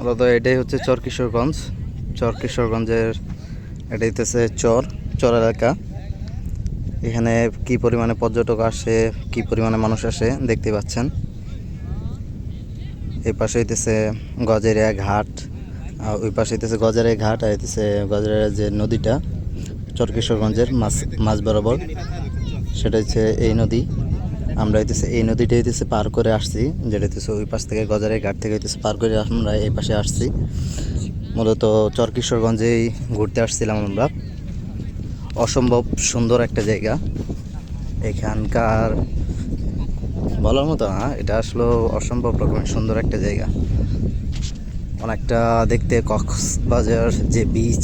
মূলত এটাই হচ্ছে চর কিশোরগঞ্জ। চর কিশোরগঞ্জের এটা হইতেছে চর এলাকা। এখানে কি পরিমাণে পর্যটক আসে, কি পরিমাণে মানুষ আসে দেখতে পাচ্ছেন। এই পাশে হইতেছে গজারিয়া ঘাট, ওই পাশে হইতেছে গজারিয়া ঘাট, আর হইতেছে গজারিয়া যে নদীটা চর কিশোরগঞ্জের মাঝ বরাবর, সেটা হচ্ছে এই নদী। আমরা হইতেছে এই নদীটা হইতেছে পার করে আসছি, যেটা হইতেছে ওই পাশ থেকে গজারিয়া ঘাট থেকে হইতেছে পার করে আমরা এই পাশে আসছি। মূলত চর কিশোরগঞ্জেই ঘুরতে আসছিলাম আমরা। অসম্ভব সুন্দর একটা জায়গা। এখানকার বলার মতো না, এটা আসলে অসম্ভব রকমের সুন্দর একটা জায়গা। অনেকটা দেখতে কক্সবাজার যে বিচ,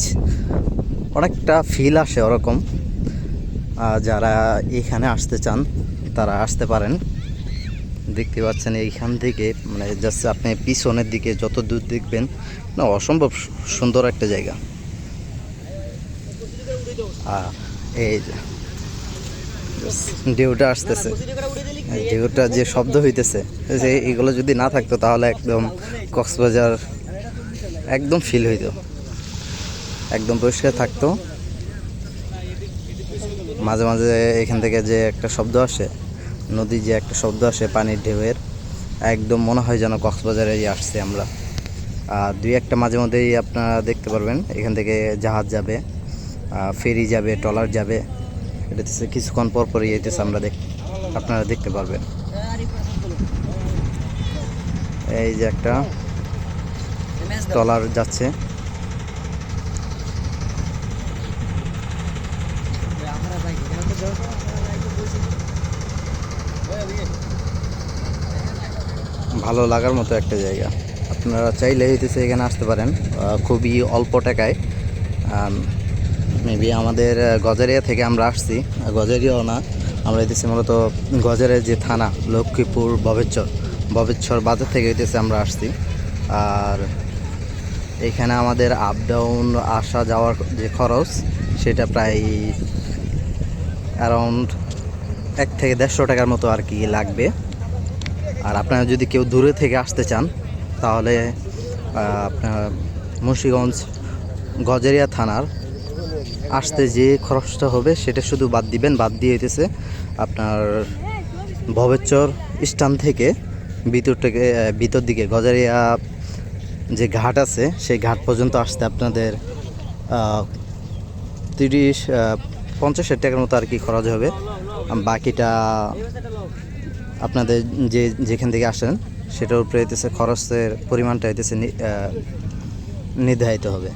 অনেকটা ফিল আসে ওরকম। যারা এখানে আসতে চান তারা আসতে পারেন। দেখতে পাচ্ছেন এইখান থেকে মানে জাস্ট আপনি পিছনের দিকে যত দূর দেখবেন না, অসম্ভব সুন্দর একটা জায়গা। এই ঢেউটা আসতেছে, ঢেউটা যে শব্দ হইতেছে, যে এগুলো যদি না থাকতো তাহলে একদম কক্সবাজার একদম ফিল হইতো, একদম পরিষ্কার থাকতো। মাঝে মাঝে এখান থেকে যে একটা শব্দ আসে, নদী যে একটা শব্দ আসে পানির ঢেউয়ের, একদম মনে হয় যেন কক্সবাজারে আসছে আমরা। আর দুই একটা মাঝে মধ্যেই আপনারা দেখতে পারবেন এখান থেকে জাহাজ যাবে, ফেরি যাবে, ট্রলার যাবে। এটা কিছুক্ষণ পর পরই এতেছে আমরা আপনারা দেখতে পারবেন। এই যে একটা ট্রলার যাচ্ছে। ভালো লাগার মতো একটা জায়গা। আপনারা চাইলে হইতেছে এখানে আসতে পারেন খুবই অল্প টাকায়। মেবি আমাদের গজারিয়া থেকে আমরা আসছি, গজারিয়াও না, আমরা হইতেছি মূলত গজারিয়া যে থানা লক্ষ্মীপুর ববেচ্ছর বাজার থেকে হইতেছে আমরা আসছি। আর এখানে আমাদের আপ ডাউন আসা যাওয়ার যে খরচ, সেটা প্রায় অ্যারাউন্ড 1 থেকে 150 টাকার মতো আর কি লাগবে। আর আপনারা যদি কেউ দূরে থেকে আসতে চান তাহলে আপনার মুন্সিগঞ্জ গজারিয়া থানার আসতে যে খরচটা হবে সেটা শুধু বাদ দিবেন। বাদ দিয়ে হইতেছে আপনার ভবেচ্চর স্থান থেকে ভিতর দিকে গজারিয়া যে ঘাট আছে সেই ঘাট পর্যন্ত আসতে আপনাদের 30-50 টাকার মতো আর কি খরচ হবে। বাকিটা আপনাদের যেখান থেকে আসেন সেটার উপরে হইতেছে খরচের পরিমাণটা হইতেছে নির্ধারিত হবে।